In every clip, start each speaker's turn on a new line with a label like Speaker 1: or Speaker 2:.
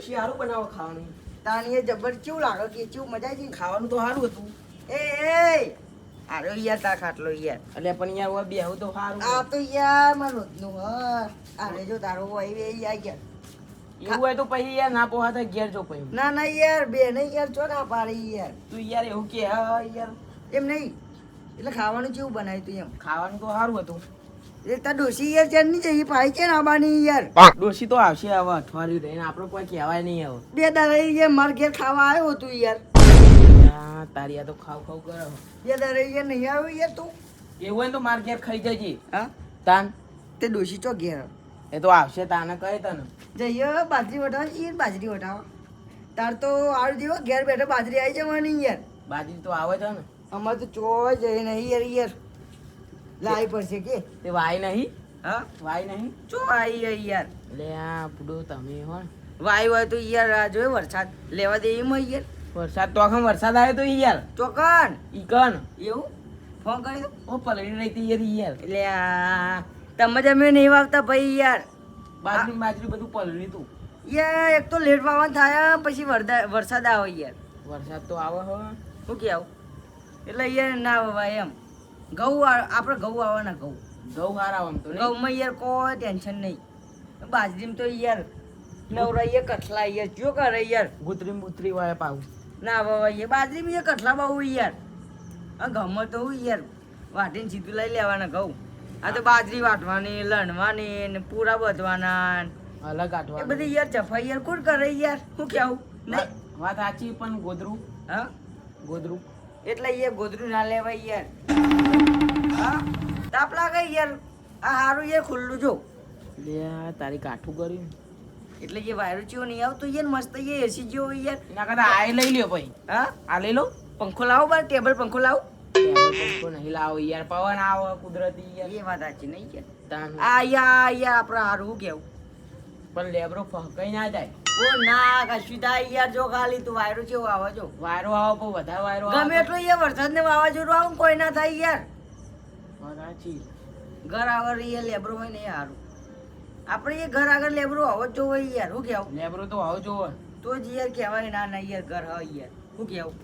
Speaker 1: ડોશી સારું બનાવો ખાવાનું.
Speaker 2: તાણી એ જબર કેવું લાગે કે કેવું મજા આવી
Speaker 1: ખાવાનું તો સારું હતું.
Speaker 2: એ આરો યાર તા ખાટલો યાર
Speaker 1: એટલે પણ યાર હવે બેહું તો સારું.
Speaker 2: આ તો યાર મારું રોજનું આરે જો તારો હોય એ યાર યાર
Speaker 1: એવું હોય તો પછી યાર ના પોહાતા ઘેર જો પછી.
Speaker 2: ના ના યાર બે નહીં યાર ચો ના પાડી યાર
Speaker 1: તું યાર એવું કે હા યાર
Speaker 2: એમ નહીં એટલે ખાવાનું કેવું બનાવ્યું તું એમ
Speaker 1: ખાવાનું તો સારું હતું.
Speaker 2: એ તાર ડોશી યાર ચાર ની જઈ પાઈ છે ને આબાની યાર
Speaker 1: ડોશી તો આવશે હવે અઠવાડિયું રહીને આપણે કોઈ કહેવાય નહીં હવે.
Speaker 2: બે દાડા યાર માર ઘેર ખાવા આવ્યો તું યાર
Speaker 1: હા તારી આ તો ખાવ ખાવ કરે.
Speaker 2: બે દાડા યાર નહીં આવ્યો યાર તું
Speaker 1: એવું હોય ને તો માર ઘેર ખાઈ જજે.
Speaker 2: હા
Speaker 1: તાન
Speaker 2: તે ડોશી ચો ઘેર
Speaker 1: એ તો આવશે તાને કહે તને.
Speaker 2: જઈએ બાજરી વટાવા છીએ બાજરી વટાવા તાર તો આડું જેવો ઘેર બેઠો બાજરી આવી જવાની યાર
Speaker 1: બાજરી તો આવે છે ને.
Speaker 2: અમારે તો ચોય જઈ નહીં યાર યાર લાવી પડશે કે
Speaker 1: તે વાય નહીં.
Speaker 2: હા
Speaker 1: વાય નહીં
Speaker 2: ચો આવી યાર
Speaker 1: એટલે આ પૂડો તમે હો ને.
Speaker 2: વાય હોય તો યાર આ જોયે વરસાદ લેવા દે એમ યાર
Speaker 1: વરસાદ તો આખા વરસાદ આવ્યો તો યાર
Speaker 2: ચોકન
Speaker 1: ઈકન
Speaker 2: એવું ફોન કર્યો
Speaker 1: ઓ પલળી રહી હતી યાર.
Speaker 2: એટલે આ તમે જમે નહીં વાવતા ભાઈ યાર
Speaker 1: બાજરી બાજરી બધું પલળી તું.
Speaker 2: યાર એક તો લેટ વાવન થાય પછી વરસાદ આવે યાર
Speaker 1: વરસાદ તો આવે હવે.
Speaker 2: શું કે આવું એટલે યાર ના વવાય એમ ઘઉં આપણે ઘઉં આવવાના ઘઉં
Speaker 1: ઘઉં હારા આમ તો નહીં.
Speaker 2: ઘઉંમાં યાર કોઈ ટેન્શન નહીં બાજરીમાં તો યાર નવરા યાર કઠલા યાર જો કરે યાર
Speaker 1: ગુતરી બુતરી વાય પાવું.
Speaker 2: ના વવાય બાજરીમાં યાર કઠલા બહુ યાર આ ઘઉંમાં તો હું યાર વાટીને સીધું લઈ લેવાના ઘઉં આ તો બાજરી વાટવાની લણવાની ને પૂરા બધવાના
Speaker 1: અલગ
Speaker 2: એ
Speaker 1: આઠવા
Speaker 2: બધી યાર ચફાઈ યાર કોણ કરે યાર શું કેવું નહીં
Speaker 1: વાત સાચી પણ ગોદરું
Speaker 2: હા
Speaker 1: ગોદરું
Speaker 2: એટલે યાર ગોદરું ના લેવાય યાર હા તાપ લાગે યાર આ હારું યાર ખુલ્લું જો
Speaker 1: લે તારી કાઠું કર્યું.
Speaker 2: એટલે જે વાયરો ચેવો નહીં આવતો યાર મસ્ત યાર એસી જેવો યાર
Speaker 1: એના કરતા આ લઈ લ્યો ભાઈ.
Speaker 2: હા
Speaker 1: આ લઈ લો.
Speaker 2: પંખો લાવો બાર ટેબલ પંખો લાવો
Speaker 1: ટેબલ પંખો નહીં લાવો યાર પવન આવે કુદરતી યાર.
Speaker 2: એ વાત સાચી નહીં યાર
Speaker 1: તાન
Speaker 2: આ યાર યાર આપણે હારું શું કેવું
Speaker 1: પણ લેબરો ફકાઈ ના જાય.
Speaker 2: ઓ ના કશું થાય યાર જો ખાલી તું વાયરો ચેવો આવે જો
Speaker 1: વાયરો આવે પણ વધારે વાયરો આવે.
Speaker 2: ગમે એટલો યાર વરસાદ ને વાવાઝોડું આવું કોઈ ના થાય યાર
Speaker 1: વાત સાચી.
Speaker 2: ઘર આગળ યાર લેબરો હોય ને એ હારું આપણે એ ઘર આગળ લેબરો હોવો જ જોવો યાર શું કેવું
Speaker 1: લેબરો તો આવો જોવો.
Speaker 2: તો જ યાર કહેવાય ના ના યાર ઘર હોય યાર શું કેવું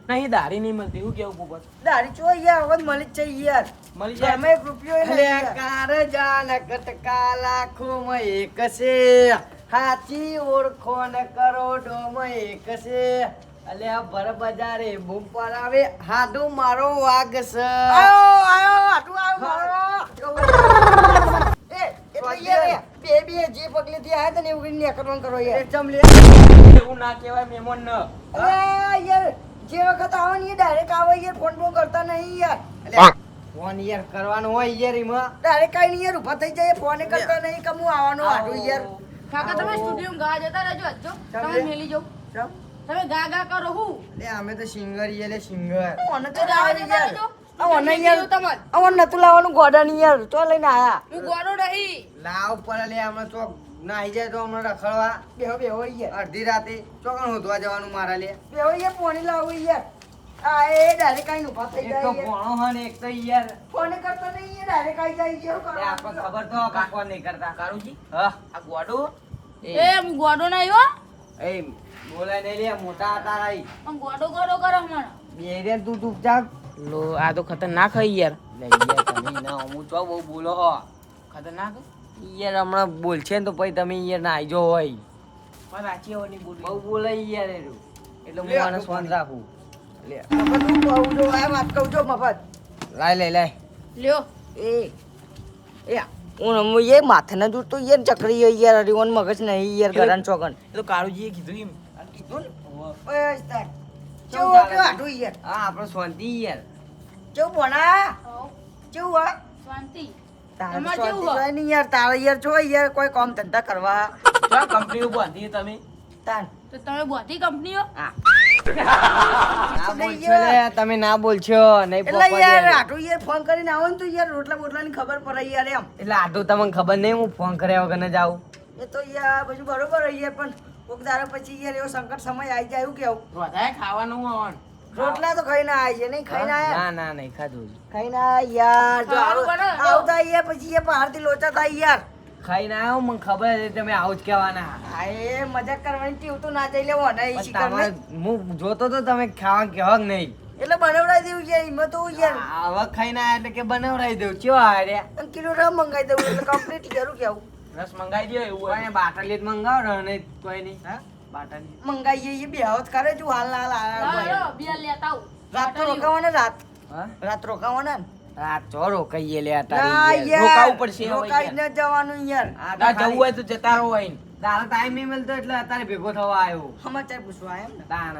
Speaker 1: નહીં દારી નહીં મળતી. શું કેવું પોપટ?
Speaker 2: દારી ચો યાર હવે મળી જ છે યાર
Speaker 1: મળી જાય.
Speaker 2: તમે 1 રૂપિયો ય નહીં યાર. કાર જાન કટકા લાખોમાં એક છે હાચી ઓળખો ને કરોડોમાં એક છે અલે આ ભર બજારે બૂમ પર આવે હાડું મારો વાગ છે આયો હાડું આવ્યો મારો એ એટલે યાર બે જે પગલેથી આયા તને એવું કરીને કરવાનું કરો યાર ચમ લે
Speaker 1: એવું ના કહેવાય મહેમાન ન.
Speaker 2: અલે યાર જે વખત આવે ને ડાયરેક્ટ આવે યાર ફોન બોન કરતા નહીં યાર ફોન યાર કરવાનો હોય યાર એમાં ડાયરેક્ટ કઈ નહીં યાર ઉભા થઈ જાય ફોન કરતા નહીં કમું આવવાનું આડું યાર
Speaker 3: કાકા તમે સ્ટુડિયો ગા જતા રહેજો હજો તમે મેલી જાઓ
Speaker 2: ચમ
Speaker 3: તમે ગા ગા કરો હું
Speaker 2: લે અમે તો સિંગર યાર સિંગર ઓને તો
Speaker 3: તો
Speaker 2: લાવે
Speaker 3: જવા
Speaker 2: યાર
Speaker 3: દેજો
Speaker 2: આ ઓને યાર આ નતું લાવવાનું ગોડા ની યાર તો લઈને આયા
Speaker 3: હું ગોરો નહીં
Speaker 2: લાવ પર લે અમે તો નાહી જાય તો અમને રખડવા બેહો યાર અડધી રાતે ચોકણ હોધવા જવાનું મારા લે બેહો યાર પાણી લાવો યાર આ એ ડાયરેક્ટ આઈને ઉભા થઈ જાય એક તો ભણો હન એક તો યાર ફોન કરતા નહીં યાર ડાયરેક્ટ આઈ જાય યાર લે આપણ ખબર તો કાકો નહીં કરતા
Speaker 1: કારુજી
Speaker 2: હા
Speaker 1: આ ગોડો
Speaker 3: એ હું ગોડો નહીં હો
Speaker 2: એ બોલાય નહીં લે મોટા હતા રાઈ
Speaker 3: પણ ગોડો ગોડો કરો હમણાં
Speaker 2: બેરે તું ચૂપચાપ
Speaker 1: લો આ તો ખતરનાક હઈ યાર.
Speaker 2: લે યાર તમે ના હું તો બહુ બોલો હો
Speaker 1: ખતરનાક
Speaker 2: યાર હમણાં બોલ છે ને તો પછી તમે યાર નાઈ જો હોય
Speaker 1: પણ સાચી હોની બોલી.
Speaker 2: બહુ બોલાય યાર એનું એટલે
Speaker 1: લે,
Speaker 2: હું આને સ્વાન રાખું લે મફત હું કહું જો આ વાત કહું જો મફત લાય
Speaker 3: લ્યો
Speaker 2: એ હું એ માથે ના જોડતો યાર ચકરી યાર હરિવન મગજ નહીં યાર ગરાન ચોકન
Speaker 1: એ તો કારુજીએ કીધું એમ.
Speaker 2: કીધું ને બસ તાર કેવું આટું યાર હા આપણે શાંતિ યાર કેવું ભણા
Speaker 3: આવો
Speaker 2: કેવું હા
Speaker 3: શાંતિ
Speaker 2: તારે
Speaker 3: તમારે
Speaker 2: શાંતિ
Speaker 3: કેવું
Speaker 2: હોય નહીં યાર તારે યાર જો યાર કોઈ કામ ધંધા કરવા
Speaker 1: ક્યાં કંપનીઓ બાંધી તમે?
Speaker 2: તાન
Speaker 3: તો તમે બધી કંપનીઓ
Speaker 2: હા ના બોલશો લે તમે ના બોલશો નહીં એટલે યાર આટું યાર ફોન કરીને આવો ને તો યાર રોટલા બોટલાની ખબર પડે યાર એમ એટલે આટું તમને ખબર નહીં હું ફોન કર્યા વગર ન જાઉં એ તો યાર બધું બરોબર હોય યાર પણ કોક દાડો પછી યાર એવો સંકટ સમય આવી જાય એવું કેવું
Speaker 1: વધારે ખાવાનું આવવાનું.
Speaker 2: રોટલા તો ખાઈને આયા છે નહીં ખાઈને આયા
Speaker 1: ના નહીં ખાધું.
Speaker 2: ખાઈને આયા યાર જો
Speaker 3: સારું બને, જો.
Speaker 2: આવતા યાર પછી યાર બહારથી લોચા થાય યાર ખાઈને આવ્યો મને ખબર હતી તમે આવું જ કહેવાના.
Speaker 4: આ એ મજાક કરવાની ટીવ તો ના જઈ લેવો ને
Speaker 2: પણ
Speaker 4: શિકાર
Speaker 2: તમારે હું જોતો તો તમે ખાવા કહેવા કે નહીં.
Speaker 4: એટલે બનાવડાવી દેવું યાર એમાં તો યાર
Speaker 2: આવા ખાઈને આયા એટલે કે બનાવડાવી દઉં ચો આર્યા.
Speaker 4: અને કિલો રમ મંગાવી દઉં એટલે કમ્પ્લીટ કરું કેવું
Speaker 1: રસ મંગાઈ દો એવું હોય.
Speaker 2: કોઈ બાટલી જ મંગાવો ને કોઈ નહીં.
Speaker 4: હા
Speaker 2: બાટલી
Speaker 4: મંગાઈએ એ બે હાવત કરે છું હાલ ના
Speaker 3: લાવો, બિયર લેતા આવું.
Speaker 4: રાત તો રોકાવાના રાત
Speaker 2: હા
Speaker 4: રાત રોકાવાના ને
Speaker 2: રાત ચોરો કહીએ લે
Speaker 4: ના
Speaker 2: તારી
Speaker 4: યાર
Speaker 1: રોકાવું પડશે હવે
Speaker 4: રોકાઈ ન જવાનું યાર
Speaker 1: ના જવું હોય તો જતા રહો અહીં.
Speaker 2: તારો ટાઈમ નહીં મળતો એટલે અત્યારે ભેગો થવા આવ્યો.
Speaker 4: સમાચાર પૂછવા એમ ને
Speaker 2: તાણ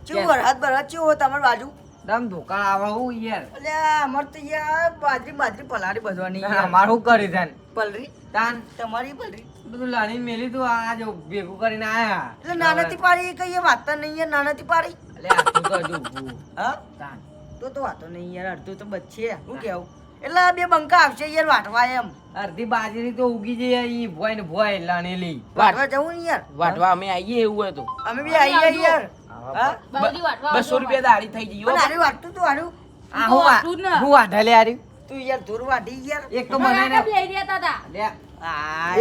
Speaker 4: ચેવું વરસાદ બરસાદ ચેવું હોય તમારી બાજુ
Speaker 2: દમ ધોકા આવે હું યાર.
Speaker 4: અલ્યા અમાર તો યાર બાજરી પલાળી બધવાની યાર.
Speaker 2: અમારું કરી છે
Speaker 4: પલરી
Speaker 2: તાન
Speaker 4: તમારી પલરી
Speaker 2: બધું લણીને મેલી તું આ જો ભેગું કરીને આયા.
Speaker 4: એટલે નાનાથી પાડી કઈ વાતો નહીં યાર નાનાથી પાડી
Speaker 2: એટલે આટલું તો હજુ ઊભું.
Speaker 4: હા
Speaker 2: તાન
Speaker 4: તો વાતો નહીં યાર અડધું તો બચશે શું કેવું એટલે આ બે બંકા આવશે યાર વાટવા એમ
Speaker 2: અડધી બાજરી તો ઉગી જઈ ઈ ભોય ને ભોય લણેલી.
Speaker 4: વાટવા જવું ને યાર
Speaker 1: વાટવા અમે આવીએ એવું હોય તો
Speaker 4: અમે બી આવીએ યાર હા
Speaker 3: બાજરી વાટવા
Speaker 1: 200 રૂપિયા દાડી થઈ ગઈ
Speaker 4: પણ
Speaker 1: હો.
Speaker 4: આર્યું વાટતું તું આર્યું
Speaker 2: આ હું
Speaker 3: વાટલું જ ને.
Speaker 2: હું વાઢલે આરી.
Speaker 4: તું યાર ધૂર વાટી યાર
Speaker 2: એક તો મને ને
Speaker 3: બેહી રહેતા હતા.
Speaker 2: લે,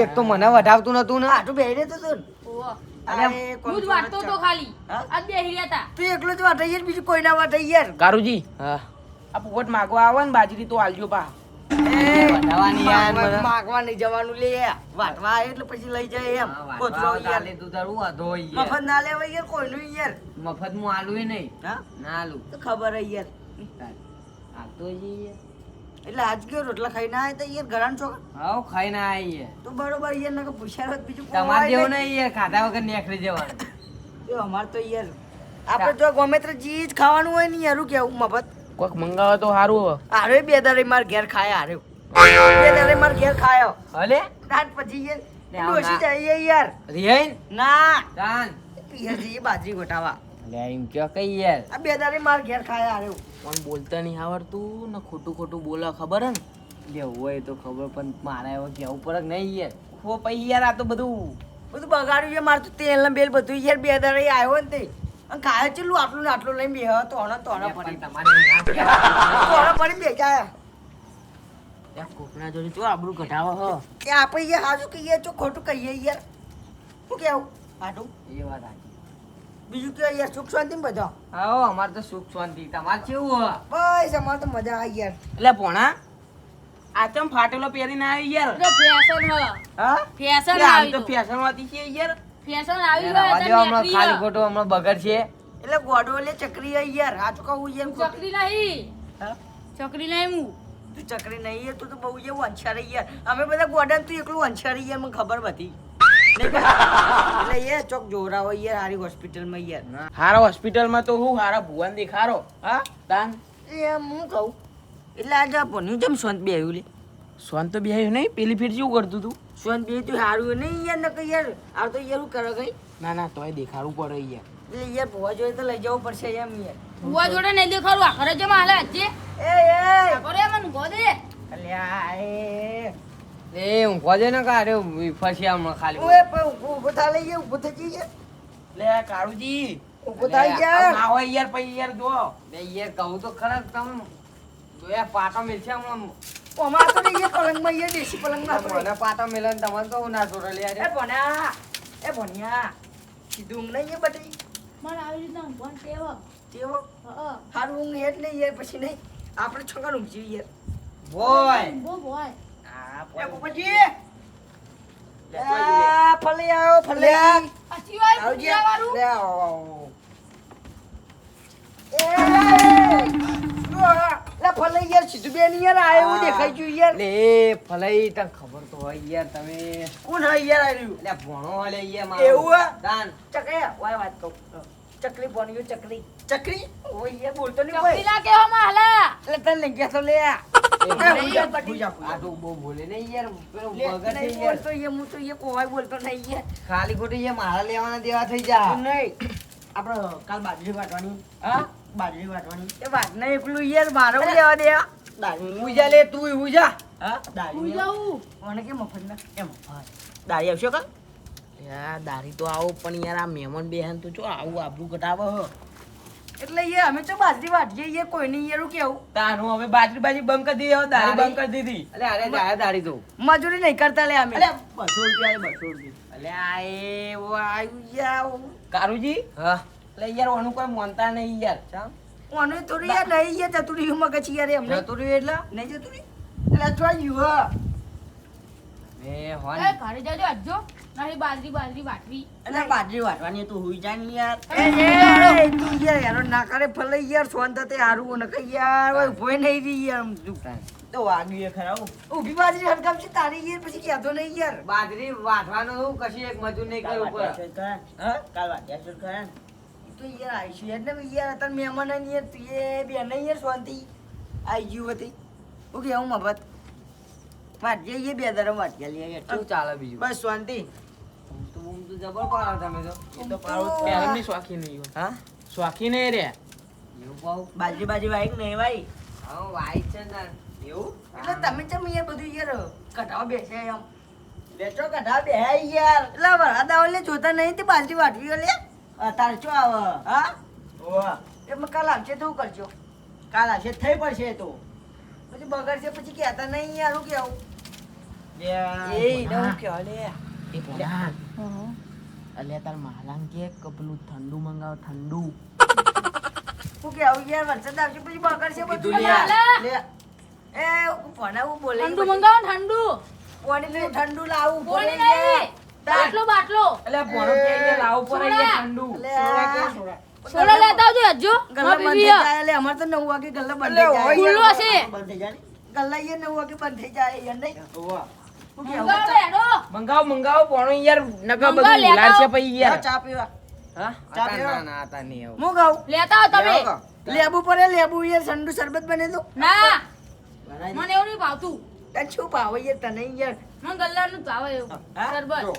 Speaker 2: એક તો મને વઢાવતું નતું ને.
Speaker 4: આટું બેહી રહેતો તું ને.
Speaker 3: ઓહો.
Speaker 4: અરે
Speaker 3: હું જ વાટતો તો ખાલી
Speaker 4: હા?
Speaker 3: આજ બેહી રહેતા.
Speaker 4: તું એકલો જ વાટે યાર બીજું કોઈ ના વાટે યાર
Speaker 1: કારુજી
Speaker 2: હા
Speaker 1: આ પોપટ માગવા આવે ને બાજરી તો આલજો પા.
Speaker 2: વઢાવાની યાર મને.
Speaker 4: માગવા નહીં જવાનું લે વાટવા આવે એટલે પછી લઈ જાય એમ
Speaker 2: હા,
Speaker 4: કોથળો
Speaker 2: વાઢવા
Speaker 4: યાર
Speaker 2: તાલે તું તારું વાંધો હોય યાર.
Speaker 4: મફત ના લેવાય યાર કોઈનું યાર
Speaker 2: મફત હું આલું નહીં.
Speaker 4: હા
Speaker 2: ના આલું.
Speaker 4: તો ખબર હે યાર
Speaker 2: આપતો જઈએ યાર.
Speaker 4: એટલે આજ ગયો રોટલા ખાઈને આવ્યા તો યાર ઘરાન છોકરા
Speaker 2: હાવ ખાઈને આવીએ.
Speaker 4: તો બરોબર યાર નકર પૂછ્યા હોત બીજું કોઈ
Speaker 2: તમારે
Speaker 4: હોય
Speaker 2: જેવું
Speaker 4: નહીં.
Speaker 2: નહીં યાર ખાધા વગર નીકળી જવાનું.
Speaker 4: એ અમાર તો યાર આપણે તો ગમે તે ચીજ ખાવાનું હોય ને યાર કેવું મફત
Speaker 1: કોઈક મંગાવે તો સારું હવે.
Speaker 4: હારે બે દાડે માર ઘેર ખાયા હારે બે દાડે માર ઘેર ખાયો
Speaker 2: હલે
Speaker 4: ત્યાર પછી યાર
Speaker 2: લે આવ
Speaker 4: ડોસી
Speaker 2: ના.
Speaker 4: જઈએ યાર
Speaker 2: રિહાઈન
Speaker 4: ના
Speaker 2: તાન
Speaker 4: પિયર જઈએ બાજરી ગોટાવા
Speaker 2: લે એમ કયો કઈ યાર.
Speaker 4: આ બે દાડે માર ઘેર ખાયા હારે
Speaker 1: પણ બોલતા નહીં આવડતું ને ખોટું ખોટું બોલા ખબર હે ને.
Speaker 2: જેવું હોય તો ખબર પણ મારે હવે કેવું પડે કે નહીં યાર.
Speaker 1: હો પછી યાર આ તો બધું
Speaker 4: બધું બગાડ્યું છે મારે તો તેલ ને બેલ બધું યાર બે દાડે આવ્યો ને તે અને ખાય ચેલું આટલું ને આટલું લઈને બેહ તો હણા
Speaker 2: પણ
Speaker 4: પડી
Speaker 2: તમારે એવું ના કહેવાય.
Speaker 4: તો હણા પડી બેઠા
Speaker 1: ત્યાં કોકના જોડે તો આબરૂ કઢાવો હ.
Speaker 4: કે આપણે યાર હાજુ કહીએ છો ખોટું કહીએ યાર શું કેવું હાટું
Speaker 2: એ વાત સાચી.
Speaker 4: બીજું કે યાર સુખ શાંતિ ને બધા
Speaker 2: આવો અમારે તો સુખ શાંતિ. તમારે કેવું હે?
Speaker 4: બસ અમારે તો મજા આવી યાર
Speaker 1: એટલે ભોણા આ ચમ ફાટેલો પહેરીને આવી યાર.
Speaker 3: એટલે ફેશન હ.
Speaker 4: હા
Speaker 3: ફેશન
Speaker 1: એટલે આમ
Speaker 3: આવી
Speaker 1: તો
Speaker 3: તો.
Speaker 1: ફેશન વાતી છે યાર.
Speaker 3: ફેશન આવી
Speaker 2: યાર,
Speaker 3: હોય
Speaker 2: આવા
Speaker 3: એટલે
Speaker 2: દેવા હમણાં
Speaker 3: નીકળી
Speaker 2: ખાલી
Speaker 3: હ.
Speaker 2: ખોટું હમણાં બગડ છે.
Speaker 4: એટલે ગોડો લે ચકરી આવી યાર હાચું કહું યાર ખોટું.
Speaker 3: ચકરી નહીં.
Speaker 4: હા?
Speaker 3: ચકરી નહીં હું.
Speaker 4: તું ચકરી નહીં યાર તું તો બહુ એવું અંછારી યાર અમે બધા ગોડા ને તું એકલું અંછારી યાર મને ખબર બધી નહીં કે? એટલે યાર ચોક જોરાવો યાર હારી હોસ્પિટલમાં યાર
Speaker 1: હારા હોસ્પિટલમાં તો હું હારા ભુવન દેખારો. હા તાન
Speaker 4: એમ હું કહું એટલે આજે આ ભણ્યું જેમ સ્વંત બે આવ્યું લે
Speaker 1: સોન તો બેહ્યું નહીં પેલી ફેર જેવું કરતું તું.
Speaker 4: સ્વંત બે તું હારું નહીં યાર નકર યાર આ તો યાર હું કરે ગઈ
Speaker 1: ના ના તોય દેખાડવું પડે યાર.
Speaker 4: એટલે યાર ભોવા જોઈએ તો લઈ જવું પડશે એમ યાર
Speaker 3: ભુવા જોડે નહીં દેખાડું આખરે જમા હાલે આજે
Speaker 4: એ
Speaker 3: કરે મને ગોદે
Speaker 4: અલ્યા એ
Speaker 2: એ ઊંઘવા દે ને કારે ફસી હમણાં ખાલી.
Speaker 4: ઓએ પણ ઊભો થા લઈ ઊભો થઈ જઈએ
Speaker 1: લે કાળુજી
Speaker 4: ઊભો થાય
Speaker 1: આવું
Speaker 4: યાર
Speaker 1: ના હોય યાર પછી યાર જો.
Speaker 2: બે યાર કહું તો ખરા તમે જોયા પાટો મિલશે હમણાં.
Speaker 4: અમાર તો નહીં યાર પલંગમાં યાર દેશી પલંગમાં તો
Speaker 2: મને પાટો મિલે ને તમારે તો ના છોડે લે
Speaker 4: એ
Speaker 2: યાર.
Speaker 4: ભણ્યા એ ભણ્યા સીધું ઊંઘ નહીં યાર બધી
Speaker 3: મને આવી રીતના ઊંઘવાનું ટેવ હ.
Speaker 4: તેવો
Speaker 3: હઅ.
Speaker 4: હારું ઊંઘ હેડ નહીં યાર પછી નહીં આપણે છોકરા ઊંઘી યાર
Speaker 2: બોય
Speaker 3: બહુ ભોય.
Speaker 4: એ પોપટજી આ ફલે આવો ફલે
Speaker 3: આ સિવાય
Speaker 4: આવજે
Speaker 3: પૂજાવાળું.
Speaker 4: લે આવો લે ફલે યાર સીધું બેન યાર આ એવું દેખાઈ ગયું યાર
Speaker 2: લે ફલાઈ તને ખબર તો હોય યાર તમે.
Speaker 4: કોણ હે યાર આવ્યું
Speaker 2: એટલે ભણો વાલે યાર મારો.
Speaker 4: એવું હે?
Speaker 2: દાન
Speaker 4: ચકરી વાય વાત કહું ચકરી ભણ્યું ચકરી ચકરી ઓય યાર બોલતો નહીં
Speaker 3: ચકરી
Speaker 4: કોઈ
Speaker 3: ના કહેવામાં હાલે.
Speaker 4: એટલે તને લઈ ગયા તો લે
Speaker 2: આ તો બહુ બોલે નહીં યાર. પેલો
Speaker 4: લે,
Speaker 2: બગડ છે
Speaker 4: નહીં
Speaker 2: યાર.
Speaker 4: બોલતો યાર હું તો યાર કોઈ બોલતો નહીં યાર
Speaker 2: ખાલી ખોટી યાર મારા લેવાના દેવા થઈ જા.
Speaker 4: નહીં આપણે કાલ બાજરી વાટવાની હા બાજરી વાટવાની એ વાત નહીં એકલું યાર મારે હું લેવા દે દારૂ
Speaker 2: ઉજા લે તું ઉજા.
Speaker 4: હા
Speaker 3: હું
Speaker 4: દારૂ
Speaker 3: જાઉં.
Speaker 4: મને કે મફત ના એ મફત દારી આવશે કાલ
Speaker 1: યાર દારી તો આવો પણ યાર આ મહેમાન બેહન તો જો આવું આબરૂ કટાવે હ.
Speaker 4: એટલે યાર અમે તો બાજરી વાટીએ યાર કોઈને યાર કેવું
Speaker 1: તાનું હવે બાજરી બાજી બંધ કરી દીધી હવે દાઢી બંધ કરી દીધી
Speaker 2: અલે અરે જાય દાડી તો
Speaker 4: મજૂરી નહીં કરતા લે અમે
Speaker 2: અલે 200 રૂપિયા 200 રૂપિયા
Speaker 4: અલે આ એવો આયુ યાર
Speaker 1: કારુજી
Speaker 2: હા
Speaker 1: એટલે યાર ઓનું કોઈ માનતા નહીં યાર
Speaker 2: ચાલ
Speaker 4: ઓને થોડી યાર નહીં યાર ચતુરી મગજ યાર એમને
Speaker 2: જતું રહ્યું એટલે
Speaker 4: નહીં જતુરી એટલે જોઈ યુવા
Speaker 2: એ
Speaker 3: એ
Speaker 2: હોન
Speaker 3: ઘરે જજો આજજો નહીં બાજરી બાજરી વાટવી
Speaker 4: અને
Speaker 2: બાજરી વાટવાની તું હુઈ જા ને યાર
Speaker 4: એ તું યાર યાર ના કરે ભલે યાર સોન થતે હારું ને કઈ યાર ઓય ભોય નહીં રહી યાર તું
Speaker 2: તો વાગ્યું એ ખરા
Speaker 4: ઊભી બાજરી હડકામ છે તારી યાર પછી કહેતો નહીં યાર
Speaker 2: બાજરી વાટવાનું હું કશી એક મજૂર નહીં કર્યું ઉપર હા કાલ વાટ્યા છે ખરા
Speaker 4: તો યાર આઈશું યાર ને યાર તાર મહેમાન ને યાર તું એ બે નહીં યાર શાંતિ આઈ ગયું હતી હું કે હું મફત વાટજે એ બે દરમ વાટ્યા લે યાર
Speaker 2: શું ચાલે બીજું
Speaker 4: બસ શાંતિ
Speaker 2: તું તો જબર પાડો તમે તો
Speaker 1: એ તો પાડો પહેલાની શોખી નહીં હોય.
Speaker 2: હા
Speaker 1: શોખી નહીં રે
Speaker 2: એવું પાઉં
Speaker 4: બાજરી બાજરી વાઈ નહીં વાઈ
Speaker 2: હા વાઈ છે ને એવું
Speaker 4: એટલે તમે ચમ યાર બધું યાર કઢાવા બેસે એમ બેચો કઢાવા બે યાર એટલે વરાદાઓ લે જોતા નહીં તે બાજરી વાટવી લે તાર ચો આવ હા ઓવા એમ કાલ આવશે તો હું કરજો કાલ આવશે થઈ પડશે તો પછી બગડશે પછી કહેતા નહીં યાર હું કેવું એ હું કેવા લે
Speaker 1: એ પોણા અલે તાર માલાંગ કે પેલું ઠંડુ મંગાવ ઠંડુ
Speaker 4: હું કેવું યાર વરસાદ આવશે પછી બગડશે બધું
Speaker 3: લે, લે.
Speaker 4: લે એ ભણા હું બોલે
Speaker 3: ઠંડુ મંગાવો ને ઠંડુ
Speaker 4: પાણી ઠંડુ લાવું
Speaker 3: પોણી નહીં બાટલો બાટલો
Speaker 1: અલે પોણો કે યાર લાવ પર
Speaker 3: સોડા.
Speaker 1: યાર ઠંડુ
Speaker 3: સોડા લેતા આવજો આજજો
Speaker 4: ગલ્લા
Speaker 3: માં
Speaker 4: બંધ થઈ
Speaker 3: પીવી હે.
Speaker 4: જાય એટલે અમારે તો 9 વાગે ગલ્લા બંધ થઈ જાય
Speaker 3: ખુલ્લો હશે.
Speaker 4: બંધ થઈ જાય ને. ગલ્લા એ 9 વાગે બંધ થઈ જાય યાર નહીં હું કેવું?
Speaker 3: મંગાવો લેડો
Speaker 1: મંગાવ મંગાવ પોણો યાર નકા
Speaker 3: મંગાવ,
Speaker 1: બધું
Speaker 3: લેતા
Speaker 1: ઉલાડશે
Speaker 3: આવો.
Speaker 1: પછી
Speaker 4: યાર
Speaker 1: યાર
Speaker 4: ચા પીવા
Speaker 2: હા
Speaker 4: ચા
Speaker 2: આતા
Speaker 4: પીવા?
Speaker 2: ના ના આતા નહીં આવું
Speaker 4: હું ગાઉં
Speaker 3: લેતા આવો તમે
Speaker 4: લેબુ પડે લેબુ યાર ઠંડુ શરબત બને તો
Speaker 3: ના
Speaker 2: બનાવી
Speaker 3: મને એવું નહીં ભાવતું
Speaker 4: તને શું ભાવે યાર તને યાર
Speaker 3: મને ગલ્લાનું જ ભાવે એવું
Speaker 4: હા?
Speaker 3: શરબત
Speaker 4: જો.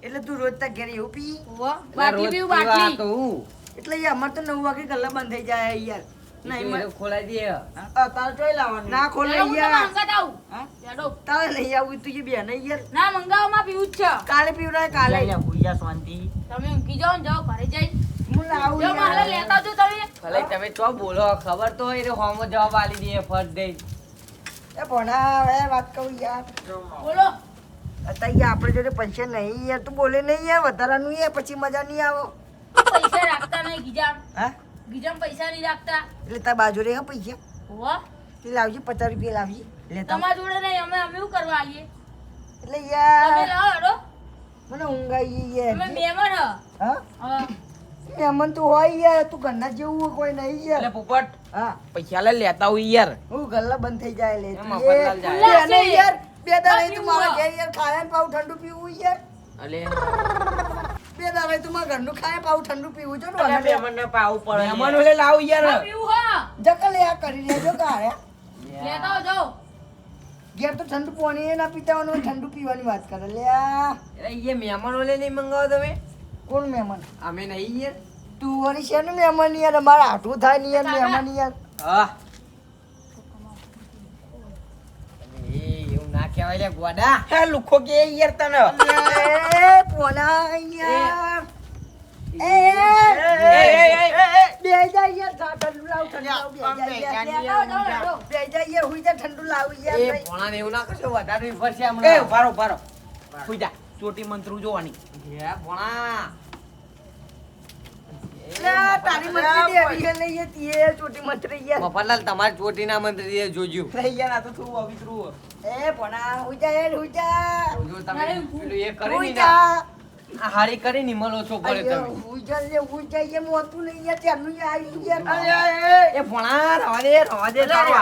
Speaker 4: એટલે તું રોજ તાર ઘરે એવું પી
Speaker 3: ઓહો,
Speaker 2: એટલે
Speaker 3: બાટલી
Speaker 2: રોજ
Speaker 3: પીવું
Speaker 2: પીવા
Speaker 3: બાટલી
Speaker 2: તો હું
Speaker 4: એટલે યાર અમારે તો 9 વાગે ગલ્લા બંધ થઈ જાય યાર નહીં
Speaker 2: એ તો ખોલાઈ દે
Speaker 4: તાર જોઈ લાવવાનું ના ખોલે
Speaker 3: લેડો, હું તમને
Speaker 4: યાર
Speaker 3: મંગાતા આવું.
Speaker 4: હા?
Speaker 3: લેડો.
Speaker 4: તારે લઈ આવું તું બે નહીં યાર
Speaker 3: ના મંગાવવામાં પીવું જ છે
Speaker 4: કાલે પીવડાય કાલે
Speaker 3: તમે ઊંઘી જાઓ ને જાઓ ઘરે જઈ
Speaker 4: હું લાવું
Speaker 3: જો મારે
Speaker 4: યાર.
Speaker 3: લેતા આવજો તમે
Speaker 2: ભલે તમે ચો બોલો ખબર તો હોય તો હોમો જવાબ આલી દે ફટ દે
Speaker 4: એ ભણા હવે વાત કહું યાર
Speaker 3: બોલો
Speaker 4: અત્યારે યાર આપણે જોડે પૈસા નહીં યાર તું બોલે નહીં યાર વધારાનું યાર પછી મજા નહીં આવો
Speaker 3: પૈસા રાખતા નહીં ગીજામ
Speaker 4: હા
Speaker 3: ગીજામ પૈસા નહીં રાખતા
Speaker 4: એટલે તાર બાજુ રે પૈસા
Speaker 3: ઓહો,
Speaker 4: તે લાવજી 50 રૂપિયા લાવજી લેતા
Speaker 3: તમારા જોડે નહીં અમે શું કરવા આવીએ
Speaker 4: એટલે
Speaker 3: તમે
Speaker 4: યાર
Speaker 3: લાવો હેડો
Speaker 4: મને ઊંઘ આવી
Speaker 3: અમે
Speaker 4: યાર
Speaker 3: મહેમાન હ
Speaker 4: હા
Speaker 3: હા.
Speaker 4: મહેમાન તું હોય યાર તું ઘરના જેવું હોય કોઈ નહીં
Speaker 1: એટલે
Speaker 4: યાર
Speaker 1: પોપટ
Speaker 4: હા
Speaker 1: પૈસા લે લેતા હોય યાર
Speaker 4: હું ગલ્લા બંધ થઈ જાય લે
Speaker 2: એમાં
Speaker 4: તું એ
Speaker 2: મફતલાલ જાય.
Speaker 4: બે નહીં યાર બે દાડા તું
Speaker 3: પીવું
Speaker 4: મારા
Speaker 3: હોય.
Speaker 4: ઘેર યાર ખાયા ને પાવ ઠંડુ પીવું યાર
Speaker 1: અલે
Speaker 4: બે દાડા તું મારા ઘરનું ખાયા પાવ ઠંડુ પીવું છો
Speaker 2: અલ્યા
Speaker 4: ને
Speaker 2: મહેમાનને પાવું પડે
Speaker 1: મહેમાન ઓલે લાવ
Speaker 3: આ
Speaker 1: યાર
Speaker 3: પીવું હા
Speaker 4: જકલ યાર કરી લેજો કારે
Speaker 3: લેતા આવજો
Speaker 4: ઘેર તો ઠંડુ પાણી ના પીતા હોય ઠંડુ પીવાની વાત કરે લ્યા
Speaker 2: એટલે એ મહેમાન ઓલે નહીં મંગાવો તમે
Speaker 4: કોણ મહેમાન
Speaker 2: અમે નહીં યાર
Speaker 4: તું વળી છે ને મહેમાન યાર અમારા હાથું થાય ને યાર
Speaker 3: કાકા.
Speaker 4: મહેમાન યાર
Speaker 2: હા એ એવું ના કહેવાય લે ગોડા
Speaker 1: હે લુખો કે યાર તને
Speaker 4: એ પોલા યાર એ બે જા યાર ઠંડુ લાવ ઠંડુ લાવ બે જા યાર
Speaker 3: લેતા આવજો હેડો.
Speaker 4: બે જા યાર હુઈ જા ઠંડુ લાવ યાર
Speaker 2: એ
Speaker 4: ભાઈ.
Speaker 2: ભોણાને એવું ના કરશો વધારે ફરશે
Speaker 1: એ
Speaker 2: હમણાં
Speaker 1: ભારો ભારો સુઈ જા ચોટી મંત્રું જોવાની
Speaker 2: હે ભોણા
Speaker 4: લ્યા, તારી મંત્રી દેવી છે નહીં એ તીએ ચોટી મંત્રી યાર
Speaker 2: મફતલાલ તમારી ચોટીના મંત્રી જોજો
Speaker 1: યાર આ તો થોડું અવિતરું
Speaker 4: એ ભણા હુઈ જા યાર હુઈ જા
Speaker 2: જોજો તમે પેલું એ કરી
Speaker 4: હુઈ
Speaker 2: ની
Speaker 4: જા
Speaker 2: આ હારી કરી ની મળો છો પડે તમે
Speaker 4: હુઈ જા લે હુઈ જા યાર મોતું નહીં યાર ત્યારનું યાર આવી યાર
Speaker 2: એ ભોણા રવા દે તારો.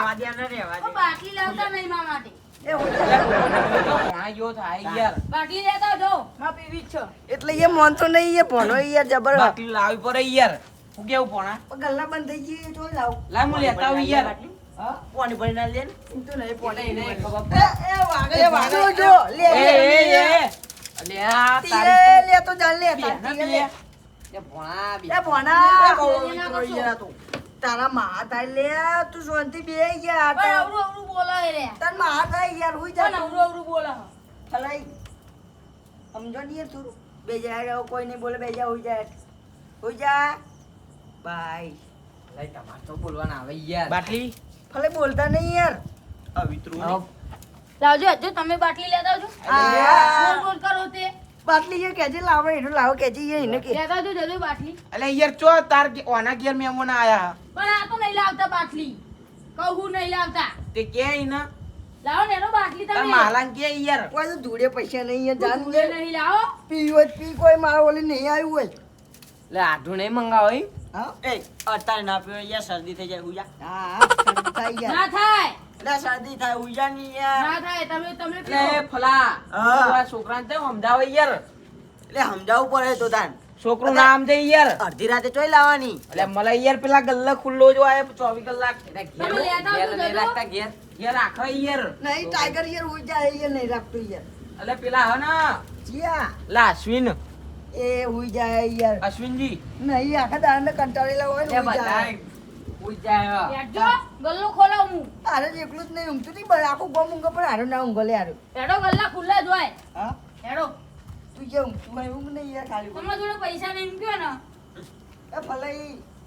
Speaker 3: તો બાટલી લાવતા નહીં મારા માટે
Speaker 4: એ હુઈ જા
Speaker 1: ભણા જેવો થાય યાર
Speaker 3: બાટલી લેતા આવજો માં પીવી જ છે
Speaker 4: એટલે એ મોનતો નહીં એ ભણો યાર જબર
Speaker 1: બાટલી લાવી પડે યાર હું કેવું ભણા
Speaker 4: ગલ્લા બંધ થઈ ગઈ તો લાવ
Speaker 1: લાવ હું લેતા આવું યાર
Speaker 4: હા
Speaker 2: પાણી ભરી ના લે ને
Speaker 4: એમ તો નહીં પોણી
Speaker 2: એને
Speaker 4: નહીં.
Speaker 2: ખબર
Speaker 4: એ વાગે જો જો લે
Speaker 1: એ એ અલે આ
Speaker 4: તીએ
Speaker 1: તારી
Speaker 4: લે તો ચાલ લે
Speaker 1: બે
Speaker 4: તાર
Speaker 1: ના
Speaker 4: તીએ લે.
Speaker 2: એ ભોણા બી
Speaker 4: એ ભણા
Speaker 3: બહુ પવિત્ર યાર
Speaker 4: તું તારા માં થાય લે તું શાંતિ બે યાર
Speaker 3: પણ અવરું અવરું બોલો એ રે
Speaker 4: તાર માં થાય યાર હુઈ જા
Speaker 3: પણ
Speaker 4: તું.
Speaker 3: અવરું અવરું બોલો
Speaker 4: ફલાઈ સમજો ને યાર તું બે જાય કોઈ નહીં બોલે બે જા હુઈ જા હુઈ જા બાય
Speaker 2: લઈ તમાર તો બોલવાના આવે યાર
Speaker 1: બાટલી
Speaker 4: ભલે બોલતા નહીં યાર
Speaker 3: લાવજો હજુ તમે બાટલી લેતા આવજો
Speaker 4: આ
Speaker 3: બોલ કરો તે
Speaker 4: બાટલી એ કેજે લાવો એનું લાવો કેજે એને કે
Speaker 3: લેતા આવજો જલ્દી બાટલી
Speaker 1: એટલે યાર ચો તાર ઓના ઘેર મહેમાન આયા
Speaker 3: પણ આ તો નહીં લાવતા બાટલી કહું નહીં લાવતા
Speaker 1: તે કે ને
Speaker 3: લાવો ને એનો બાટલી
Speaker 1: તાર
Speaker 3: તમે
Speaker 1: માલાન કે યાર
Speaker 4: કોઈ તો ધૂળે પૈસા નહીં યાર જાન
Speaker 3: ભૂલે નહીં લાવો
Speaker 4: પી હોય તો પી કોઈ મારો ઓલી નહીં આવ્યું હોય
Speaker 2: લે આઠું નહીં મંગાવો ઈ
Speaker 4: હા
Speaker 5: એ અત્યારે ના પીવો યાર શરદી થઈ જાય હુયા
Speaker 4: હા શરદી થાય યાર
Speaker 3: ના થાય
Speaker 5: એટલે શરદી થાય હુયા ની યાર
Speaker 3: ના થાય તમે
Speaker 1: એટલે
Speaker 3: પીવો
Speaker 1: ફલા
Speaker 5: હા.
Speaker 1: આ છોકરાને તે સમજાવે યાર
Speaker 5: એટલે સમજાવવું પડે તો તાન
Speaker 1: છોકરું નામ દે યાર
Speaker 5: અડધી રાતે ચોઈ લાવવાની
Speaker 1: એટલે મને યાર પેલા ગલ્લા ખુલ્લો જો આય 24 કલાક
Speaker 3: તમે લેતા આવજો
Speaker 2: નહીં
Speaker 3: જજો.
Speaker 2: રાખતા ઘેર
Speaker 1: યાર આખો યાર
Speaker 4: નહીં ટાઈગર યાર હોય જાય યાર નહીં રાખતું યાર
Speaker 1: એટલે પેલા હે ને
Speaker 4: જીયા
Speaker 1: લા અશ્વિન
Speaker 4: એ હોય જાય યાર
Speaker 1: અશ્વિનજી
Speaker 4: નહીં આખા દાડને કંટાળેલા હોય ને
Speaker 2: લે
Speaker 4: હુઈ જાય.
Speaker 2: બધાય ઉઈ જાય
Speaker 3: બેઠજો ગલ્લો ખોલાવ હું
Speaker 4: હારે જ એકલું જ નહીં ઊંઘતું નહીં પણ આખું ગમ ઊંઘે પણ હારું ના ઊંઘે લે હારું
Speaker 3: એડો ગલ્લા ખુલ્લા જ હોય
Speaker 4: હા
Speaker 3: એડો
Speaker 4: તું જે ઊંઘતું હોય ઊંઘ નહીં યાર ખાલી
Speaker 3: તમારા જોડે પૈસા નહીં મૂક્યો ને
Speaker 4: એ ભલે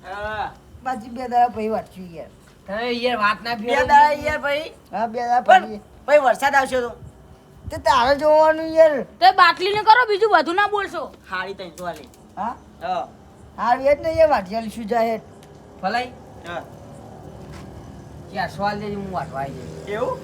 Speaker 5: હા
Speaker 4: બાજી બે દાડા પછી વાંચ્યું યાર
Speaker 2: તમે યાર વાત ના
Speaker 5: બે દાડા યાર ભાઈ
Speaker 4: હા બે દાડા
Speaker 5: પણ
Speaker 4: પછી
Speaker 5: ભાઈ વરસાદ આવશે તો
Speaker 4: તે તારે જોવાનું યાર
Speaker 3: તે બાટલી ને કરો બીજું બધું ના બોલશો
Speaker 5: હાડી તઈ તો આલી
Speaker 4: હા
Speaker 5: હા
Speaker 4: હારું એ જ નહીં યાર વાંચ્યા શું જાય
Speaker 2: ફલાઈ
Speaker 5: હા
Speaker 2: ક્યાં સવાલ દેજે હું વાટવા આવી જાય
Speaker 5: એવું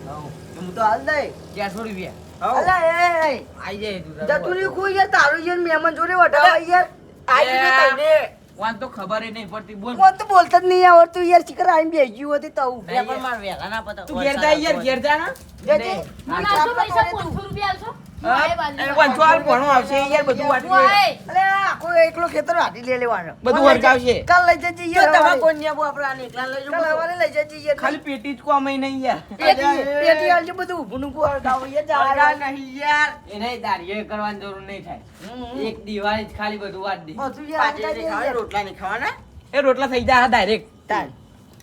Speaker 5: હું તો હાલ દઈ
Speaker 2: 400 રૂપિયા
Speaker 5: હઉ.
Speaker 4: અલા એ
Speaker 2: આવી જાય તું તારું
Speaker 4: જતું રહ્યું કોઈ યાર તારું યાર મહેમાન જોડે વટાવા યાર
Speaker 5: આજે તો તઈને
Speaker 1: વાન તો ખબર નહીં પડતી બોલ
Speaker 4: કોણ તો બોલતા જ નહીં આવડતું યાર ચીકર આવીને બેસી ગયું હતી તો
Speaker 5: બે પણ માર વેલા ના પતા
Speaker 1: તું ઘેર જા યાર ઘેર જા ને
Speaker 4: જજે.
Speaker 3: મને આટલું પૈસા 500 રૂપિયા આલશો હું આય બાજુ
Speaker 1: વાંચો હાલ ભણો આવશે યાર બધું
Speaker 3: હું
Speaker 1: વાંચવું
Speaker 3: આય.
Speaker 4: અલે આખો એકલો ખેતર વાટી લે લેવાનો
Speaker 1: બધું વરગાવશે
Speaker 4: કાલ લઈ જજે
Speaker 5: જો
Speaker 4: યાર
Speaker 5: તમે
Speaker 4: હવારે.
Speaker 5: કોણ ન્યા આપડા આને એકલા લઈ
Speaker 4: કાલ
Speaker 5: જાવ
Speaker 4: હવારે લઈ જજે યાર
Speaker 1: ખાલી પેટી જ કોમે નહીં યાર
Speaker 4: પેટી આલજો બધું ઊભું નૂભું હળગાવો યાર જવા દે.
Speaker 5: નહીં યાર
Speaker 2: એને દાડીએ કરવાની જરૂર નહીં થાય એક દિવાળી જ ખાલી બધું વાત દે
Speaker 4: બધું યાર
Speaker 5: પાછે
Speaker 4: હળગાવી દે
Speaker 5: ખાવા
Speaker 4: યાર.
Speaker 5: રોટલા નહીં ખાવાના
Speaker 1: એ રોટલા થઈ જાય ડાયરેક્ટ
Speaker 4: તાર.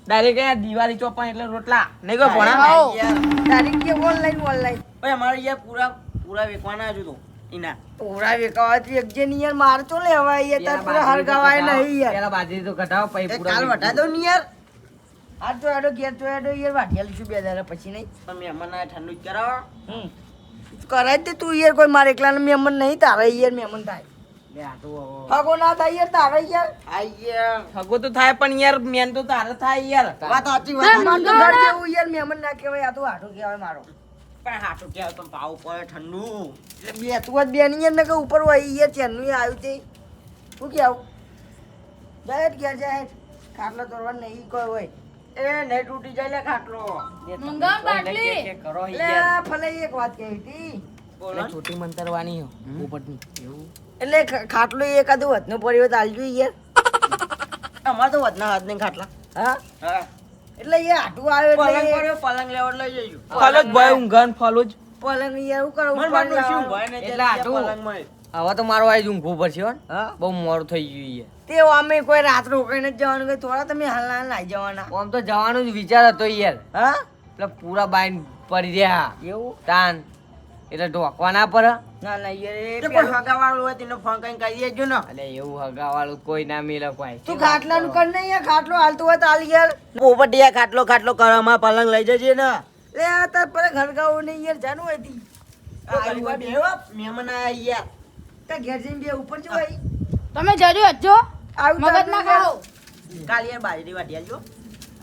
Speaker 1: ડાયરેક્ટ દિવાળી ચોપા એટલે રોટલા નહીં કોઈ ભણા
Speaker 4: આવો.
Speaker 5: યાર
Speaker 4: તારીખ કે ઓનલાઈન
Speaker 5: ભાઈ અમારે યાર પૂરા વેકવાના હજુ તો ઈના
Speaker 4: પૂરા વેકાવાથી એક જે યાર માર તો લેવાય યાર તાર પૂરા હળગાવાય નહીં યાર
Speaker 2: પેલા બાજરી તો કઢાવ પછી
Speaker 5: એ
Speaker 2: પૂરા
Speaker 5: કાલ વટા દો ને યાર
Speaker 4: આ તો આડો ઘેર તો આડો યાર વાટી આલીશું બે દાડા પછી નહીં
Speaker 5: પણ મહેમાન આયા ઠંડુ જ કરાવો
Speaker 4: કરાય જ દે તું યાર કોઈ મારે એકલાને મહેમાન નહીં તારે યાર મહેમાન થાય
Speaker 2: લે આ તો
Speaker 4: હગો ના થાય યાર તારે યાર
Speaker 5: આ યાર
Speaker 1: હગો તો થાય પણ યાર મેન તો તારે થાય યાર
Speaker 5: વાત સાચી
Speaker 3: ના,
Speaker 5: વાત
Speaker 4: માર તો
Speaker 3: ના,
Speaker 4: ઘર
Speaker 3: ના.
Speaker 4: જેવું યાર મહેમાન ના કહેવાય આ તો હાટો કહેવાય મારો
Speaker 5: પણ હાટું કહેવાય પણ ભાવ પડે ઠંડુ
Speaker 4: એટલે બે તું જ બેની યાર ને કે ઉપર હોય ઈ યાર ચેનનું આવ્યું તે શું કેવું જાય જ ઘેર જાય ખાટલો તોડવા નહીં કોઈ હોય
Speaker 5: એ નહીં તૂટી જાય લે ખાટલો
Speaker 3: મંગાવ બાટલી
Speaker 2: ચેક કરો
Speaker 4: એટલે
Speaker 2: યાર
Speaker 4: આ ફલે એક વાત કહી હતી
Speaker 5: બોલો
Speaker 1: એટલે છોટી મંતરવાની ઉપરની
Speaker 2: એવું
Speaker 4: એટલે ખાટલો એકાદું વધનો પડ્યો તો હાલજો યાર
Speaker 5: અમારે તો વધના હાથ નહીં ખાટલા
Speaker 4: હા
Speaker 5: હા
Speaker 4: એટલે એ હાટું આવ્યો
Speaker 5: પલંગ
Speaker 4: એટલે
Speaker 5: પડ્યો પલંગ લેવડ લઈ જજો
Speaker 1: ફોલો જ ભાઈ ઊંઘન ફોલો જ
Speaker 4: પલંગ યાર હું કરું
Speaker 5: મને
Speaker 4: ઉપર
Speaker 5: મારું શું
Speaker 4: લાવવાનું.
Speaker 5: ભાઈ ને
Speaker 2: એટલે
Speaker 5: ત્યાં
Speaker 2: આટલું.
Speaker 5: પલંગ મળે
Speaker 2: હવે તો મારો આઈ ઊંઘવું પડશે હો
Speaker 4: હા
Speaker 2: બહુ મોડું થઈ ગયું યાર
Speaker 4: તે અમે કોઈ રાત રોકાઈને જ જવાનું કે થોડા તમે હાલ નાઈ જવાના
Speaker 2: આમ તો જવાનું જ વિચાર હતો યાર
Speaker 4: હા
Speaker 2: એટલે પૂરા બાઈન પડી રહ્યા
Speaker 4: એવું
Speaker 2: તાન એટલે ઢોકવા ના પડે
Speaker 4: ના ના યાર એ
Speaker 5: તો કોઈ હગાવાળું હોય તેનો ફોન કરીને કહી દેજો ને
Speaker 2: એટલે એવું હગાવાળું કોઈ ના મિલે કોઈ
Speaker 4: તું ખાટલાનું કર નહીં યાર ખાટલો હાલતું હોય તો હાલ યાર
Speaker 5: પોપટિયા ખાટલો ખાટલો કરવામાં પલંગ લઈ જજે ને
Speaker 4: લે આ તાર પર ઘરગાવું નહીં યાર જાનું હોય તી
Speaker 5: આ બેહો, મહેમાન આયા યાર
Speaker 4: તાર ઘેર જઈને બે ઉપર જ હોય
Speaker 3: તમે જજો હજો
Speaker 4: આવું
Speaker 3: મગજ
Speaker 4: તાર
Speaker 3: ના
Speaker 4: યાર.
Speaker 3: ખાઓ
Speaker 5: કાલ યાર બાજરી વાટી આવજો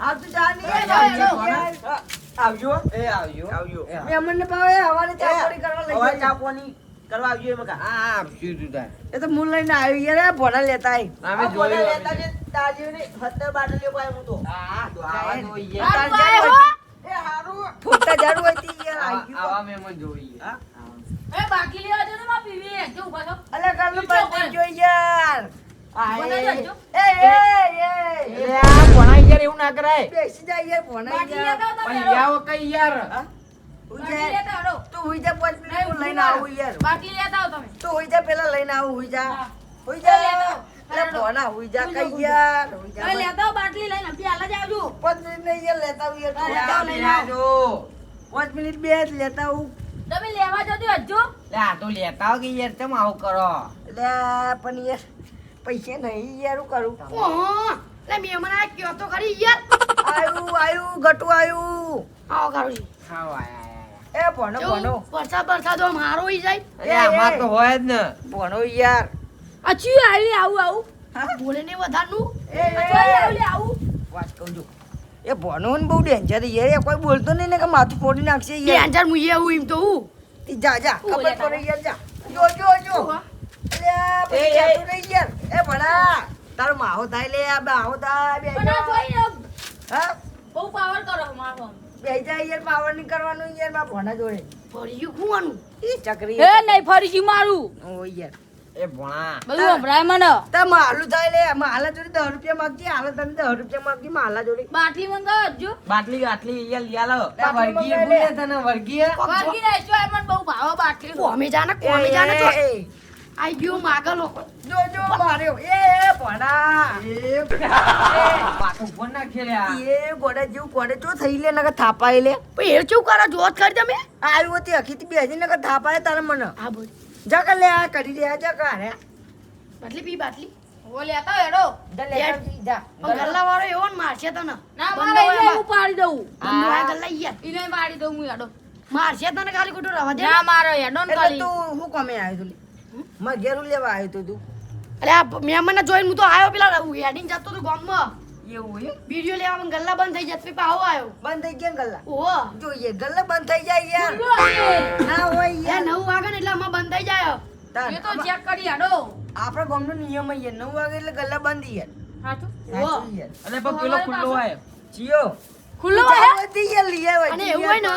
Speaker 4: આવતું જા નહીં
Speaker 3: એ
Speaker 4: યાર,
Speaker 3: જાઓ,
Speaker 4: યાર.
Speaker 5: હા, આવજો
Speaker 2: એ આવજો
Speaker 5: આવજો
Speaker 4: મહેમાનને ભાવે હવારે ચા પાણી કરવા લઈ
Speaker 5: હવે
Speaker 4: જજો.
Speaker 5: ચા પાણી કરવા આવજો એમ કા
Speaker 2: હા આપશું તું તાર
Speaker 4: એ તો મૂળ લઈને આવ્યો યાર આ ભોળા લેતા આય.
Speaker 2: અમે
Speaker 5: આ બધા
Speaker 2: જોયું
Speaker 5: લેતા જે તાજીઓને 17 બાટલીઓ પાય હું તો
Speaker 2: હા તો આવા તો
Speaker 3: આ
Speaker 2: યાર
Speaker 3: તું આયો હો?
Speaker 5: એ હારું
Speaker 4: ફૂટતા ઝાડુ હોય તી યાર આઈ ગયું.
Speaker 2: આવા મહેમાન જોઈએ
Speaker 5: હા?
Speaker 3: એ બાકી લેવા જો ને માં પીવી જો ઉભા થો
Speaker 4: અલે કાલનું
Speaker 3: તું ચો
Speaker 4: birthday જોઈ યાર
Speaker 3: બનાવી દેજો.
Speaker 4: એ
Speaker 1: એટલે આ ભણા યાર એવું ના કરાય
Speaker 4: બેસી જા યાર ભોણા
Speaker 3: બાકી
Speaker 4: યાર
Speaker 3: લેતા આવો
Speaker 1: પણ
Speaker 3: તમે
Speaker 1: યાવો કઈ યાર
Speaker 4: હુઈ
Speaker 3: બાકી
Speaker 4: જા.
Speaker 3: લેતા આવો
Speaker 4: તું હુઈ જા 5 મિનિટ હું લઈને આવું યાર
Speaker 3: બાકી લેતા આવો તમે
Speaker 4: તું હુઈ જા પેલા લઈને આવું હુઈ જા
Speaker 3: હા.
Speaker 4: હુઈ
Speaker 3: લેતા
Speaker 4: જા
Speaker 3: આવો.
Speaker 4: અલે ભોણા હુઈ જા
Speaker 3: હુઈ જા,
Speaker 4: કઈ યાર હુઈ
Speaker 3: હવે
Speaker 4: જા
Speaker 3: લેતા આવો બાટલી લઈને પેલા જ આવજો
Speaker 4: 5 મિનિટ નહીં યાર લેતા આવું યાર
Speaker 3: હા,
Speaker 4: લેતા આવું.
Speaker 3: લઈને આવો.
Speaker 4: 5 મિનિટ બે જ લેતા આવું
Speaker 3: તમે લેવા જજો હજો
Speaker 2: લે આ તો લેતા આવો કે યાર તમે આવું કરો
Speaker 4: એટલે પણ યાર પૈસા નહીં યાર હું કરું
Speaker 3: ઓહો એટલે મહેમાન આ કયો તો ખરી યાર
Speaker 4: આયુ ગટુ આયુ.
Speaker 3: આવો કાળુજી
Speaker 1: ખાવ આયા
Speaker 4: એ ભણો ભણો.
Speaker 3: વરસાદ તો મારો ઈ જાય
Speaker 2: અરે આમાં તો હોય જ ને.
Speaker 4: ભણો યાર.
Speaker 3: અચ્છી આવી આવું
Speaker 4: હા?
Speaker 3: બોલે ને વધારનું
Speaker 4: એ, એ,
Speaker 3: આવું
Speaker 4: વાત કહું છું. એ ભણો ને બહુ ડેન્જર યાર. એ કોઈ બોલતો નહીં ને કે માથું ફોડી નાખશે
Speaker 3: કે
Speaker 4: યાર.
Speaker 3: અંજાર મુઈએ આવું એમ તો હું
Speaker 4: તી જા જા
Speaker 3: હું
Speaker 4: ખબર
Speaker 3: લેતા
Speaker 4: પડે યાર જા. જો. અલ્યા પછી કહેતું નહીં યાર. એ ભણા તારો માહો થાય લે આ માહો થાય બે
Speaker 3: પણ આ
Speaker 4: જા.
Speaker 3: જોઈ ને
Speaker 4: હા
Speaker 3: બહુ પાવર કરો મારો
Speaker 4: બે જા યાર પાવર નહીં કરવાનું યાર માં ભણા જોડે.
Speaker 3: ફરી ગયું ખુવાનું
Speaker 4: એ ચકરી
Speaker 3: એ નહીં ફરી ગયું મારું
Speaker 4: ઓ યાર
Speaker 2: એ ભણા
Speaker 3: બધું સંભળાય મને
Speaker 4: તા માલું થાય લે માલા જોડે 10 રૂપિયા માંગતી હાલે તને 10 રૂપિયા માંગતી માલા જોડે.
Speaker 3: બાટલી મંગાવજો
Speaker 2: બાટલી આટલી યાર લઈ આલો.
Speaker 4: બાટલી
Speaker 2: વર્ગીએ
Speaker 4: મંગાવી લે.
Speaker 2: બોલે તને વર્ગીએ.
Speaker 3: વાગી ના જો એમન બહુ ભાવ બાટલી કોમે જાને જો આઈ ગયો માગલો
Speaker 4: જો માર્યો એ ભણા
Speaker 2: માથું ઉપર નાખે લે આ.
Speaker 4: એ ગોડા જેવું ગોડે જો થઈ લે નકર થાપાય લે.
Speaker 3: પણ એ ચેવું કરો જોત કરી તમે
Speaker 4: આવ્યું હતી અખીથી બેસી નકર થાપાય તારે મને
Speaker 3: હા બોલ
Speaker 4: જકા લે આ કરી દે આ જકા રે
Speaker 3: બાટલી પી બાટલી ઓ લેતા હેડો
Speaker 4: જા લે આવજી, જા
Speaker 3: પણ ગલ્લા વાળો એવો ને મારશે તને
Speaker 6: ના મારે એને હું પાડી દઉં
Speaker 3: બંધો આ ગલ્લા યાર
Speaker 6: એને પાડી દઉં હું હેડો
Speaker 3: મારશે તને ખાલી ખોટું રવા દે
Speaker 6: ના મારો હેડો ને
Speaker 4: એટલે
Speaker 6: ખાલી
Speaker 4: તું હું કમે આવ્યો તું લે માર ઘેર લેવા આવ્યો તું તું
Speaker 3: અરે આ મહેમાનને જોઈને હું તો આવ્યો પેલા હેડીને જતો તો ગામમાં
Speaker 4: એવું હે
Speaker 3: વિડિયો લેવા મને ગલ્લા બંધ થઈ જતો પાવો આવ્યો
Speaker 4: બંધ થઈ ગયા ને ગલ્લા
Speaker 3: ઓહો
Speaker 4: જોઈએ ગલ્લા બંધ થઈ જાય યાર ના હોય
Speaker 3: એ
Speaker 4: યાર
Speaker 3: 9 વાગે ને એટલે આમાં બંધ થઈ જાય
Speaker 4: તાર
Speaker 6: એ તો ચેક કરી હેડો
Speaker 4: આપણા ગામનો નિયમ યાર 9 વાગે એટલે ગલ્લા બંધ યાર
Speaker 6: હાચું
Speaker 4: સાચું યાર
Speaker 2: અને પણ પેલો ખુલ્લો હોય.
Speaker 4: જીઓ
Speaker 3: ખુલ્લો
Speaker 4: તું
Speaker 3: હે
Speaker 4: જાવ તી યાર લઈ આવ
Speaker 3: અને એવું હોય ને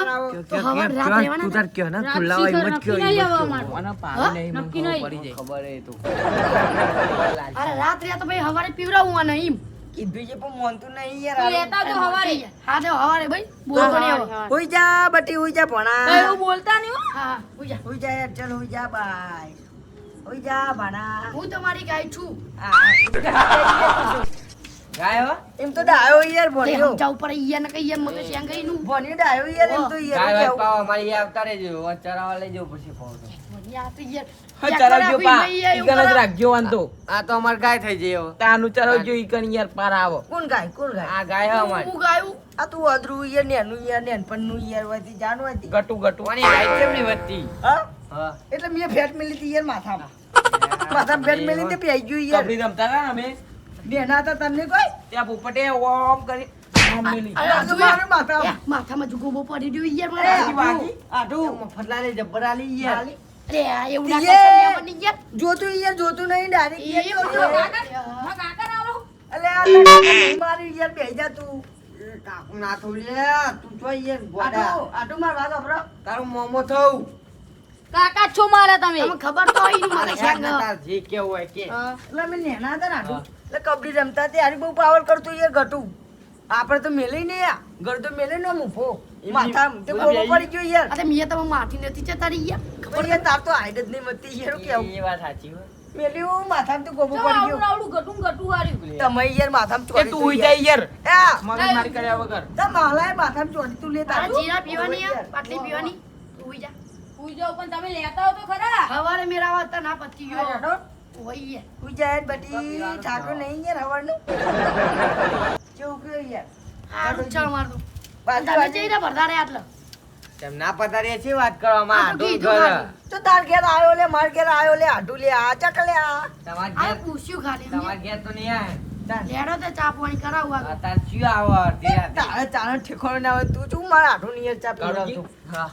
Speaker 3: તો હવાર રાત રહેવાના
Speaker 2: તું તાર કયો ને
Speaker 6: રાત
Speaker 2: ખુલ્લા હોય
Speaker 6: શીખર
Speaker 2: મત કયો
Speaker 6: નક્કી નહીં
Speaker 2: ઈ મત
Speaker 6: આવવા
Speaker 2: કયો.
Speaker 6: મારું.
Speaker 1: મને પાવી નહીં મને
Speaker 6: નક્કી
Speaker 1: ખબર
Speaker 6: નહીં.
Speaker 1: પડી જાય
Speaker 2: ખબર હે તું.
Speaker 3: અરે રાત રહ્યા તો ભાઈ હવારે પીવડાવું અને એમ
Speaker 4: કીધું છે પણ મોનતું નહીં યાર
Speaker 6: તું
Speaker 4: હારું.
Speaker 6: લેતા જો હવારે
Speaker 3: હા તો હવારે ભાઈ બોલતો નહીં હવે
Speaker 4: હુઈ જા બટી હુઈ જા
Speaker 6: તો
Speaker 4: ભણા
Speaker 6: એવું બોલતા નહીં હો
Speaker 3: હા હું જા
Speaker 4: હુઈ જા યાર ચાલ હુઈ જા બાય હુઈ જા ભણા
Speaker 3: હું તમારી ગાય છું
Speaker 2: ગાય હો?
Speaker 4: એમ તો ડાયો યાર
Speaker 3: તે
Speaker 4: ભણ્યો
Speaker 3: સમજાવ પર ઈયા ને કઈ યાર મગજ શ્યાં ગઈ નું
Speaker 4: ભણ્યો ડાયો યાર એમ તો યાર
Speaker 2: ગાય
Speaker 4: હું
Speaker 2: હોય પાવા મારી આવતા રહેજો. આ ચરાવા લઈ જાઓ પછી પાવ તો.
Speaker 3: મને આ તો યાર
Speaker 2: હા,
Speaker 3: ચેક
Speaker 2: ચરાવજો
Speaker 3: કરાવી
Speaker 2: પા.
Speaker 3: નહીં યાર,
Speaker 2: ઈ
Speaker 3: એવું
Speaker 2: કણ જ
Speaker 3: કરે.
Speaker 2: રાખજો વાંધો.
Speaker 1: આ તો અમાર ગાય થઈ જાય હવે.
Speaker 2: તાનું ચરાવજો ઈ કણ યાર પાર આવો.
Speaker 4: કોણ ગાય કોણ ગાય
Speaker 2: આ ગાય હે અમારી.
Speaker 3: હું ગાયું
Speaker 4: આ તું અદરું યાર નેનું યાર નેનપણનું યાર હોયથી જાણ હોયથી
Speaker 2: ગટુ આની હાઈટ કેમ નહીં વધતી?
Speaker 4: હા
Speaker 2: હા.
Speaker 4: એટલે મેં ફેટ મેલી હતી યાર માથામાં માથામાં ફેટ મેલી તે પેઈ ગયું યાર
Speaker 2: કબડ્ડી રમતા હતા ને અમે.
Speaker 4: બેના હતા તમને કોઈ
Speaker 2: ત્યાં પોપટે ઓમ કરી આમ મેલી.
Speaker 3: અરે
Speaker 4: આ તો મારું માથામાં.
Speaker 3: એ, માથામાં જુગોબો પડી રહ્યો યાર
Speaker 4: અરે
Speaker 3: મારા.
Speaker 2: વાગી?
Speaker 4: આઢું
Speaker 2: મફતલાલે જબ્બર આલી યાર.
Speaker 3: અરે આ એવું ના
Speaker 4: યે.
Speaker 3: કરશો મહેમાનની યાર
Speaker 4: જોતું યાર જોતું નહીં ડાયરેક્ટ
Speaker 3: એ
Speaker 4: યાર
Speaker 3: એવું
Speaker 4: જોતું.
Speaker 6: હા કાકા ના આવો
Speaker 4: અલે આ નહીં મારી યાર બેહી જા તું
Speaker 2: કાકુ ના થોડી લે. તું જો યાર ગોડા.
Speaker 4: આટું માર વાત આપરો
Speaker 2: તારું મોમો થવું.
Speaker 6: કાકા છો મારે તમે
Speaker 3: તમને ખબર તો હોય નું મગજ શ્યાં ગયો.
Speaker 2: તાર જે કેવું હોય કે.
Speaker 4: એટલે અમે નેના હતા ને આટું એટલે કબડ્ડી રમતા ત્યારે બહુ પાવર કરતું યાર ઘટું આપણે તો મેલી નહીં આ ઘર તો મેલે ને મુફો માથા તે ગોળો પડી ગયો યાર
Speaker 3: અરે મિયા તમે માટી નથી જતારી યાર
Speaker 4: ખબર યાર તાર તો હાઈટ જ નહીં મતી યાર હું કેવું
Speaker 2: એ વાત સાચી હો.
Speaker 4: મેલ્યું માથામાં તો ગોબો
Speaker 6: જો
Speaker 4: પડી
Speaker 6: આવડું
Speaker 4: ગયો
Speaker 6: આવડું ગટું હાર્યું
Speaker 4: તમે યાર માથામાં
Speaker 2: એ
Speaker 4: ચોરી
Speaker 2: તું ઉઈ જાય યાર.
Speaker 4: આ
Speaker 2: મગજ મારી કર્યા વગર.
Speaker 4: તા માલાએ માથામાં ચોરી તું લે
Speaker 3: તારે
Speaker 4: તારું
Speaker 3: જીરા પીવાની આ બાટલી પીવાની તું જા
Speaker 6: ઉઈ જાઓ પણ તમે લેતા હો તો ખરા
Speaker 3: હવારે મેરાવા હતા ના પતી ગયો
Speaker 6: હેડો.
Speaker 3: હોય યાર
Speaker 4: તું જાય બટી ઠાકોર નહીં યાર હવારનું કેવું કે યાર
Speaker 3: હારું ચાલ માર દો
Speaker 4: બાજુ
Speaker 3: તમે
Speaker 4: બાજુ.
Speaker 3: જઈને ભરતા રે આટલા
Speaker 2: તેમ ના પતારીએ છે વાત કરવામાં.
Speaker 3: આ તો
Speaker 2: આટલું
Speaker 3: કીધું
Speaker 2: ઘર.
Speaker 3: ખાલી.
Speaker 4: તો તાર ઘેર આયો લે માર ઘેર આયો લે આઢું લે આ ચક લે આ
Speaker 2: તમાર
Speaker 3: આ
Speaker 2: ઘેર
Speaker 3: પૂછ્યું ખાલી
Speaker 2: તમાર ઘેર તો નહીં આવે.
Speaker 3: લેડો તે ચા પાણી કરાવું આગળ.
Speaker 2: તાર ચિયો આવો અડધી રાતે.
Speaker 4: તારે ચાનો ઠેકાણો ના હોય તું શું મારા આઢું ની યાર ચા
Speaker 2: કાળુજી?
Speaker 4: પીવડાવતો
Speaker 2: હા.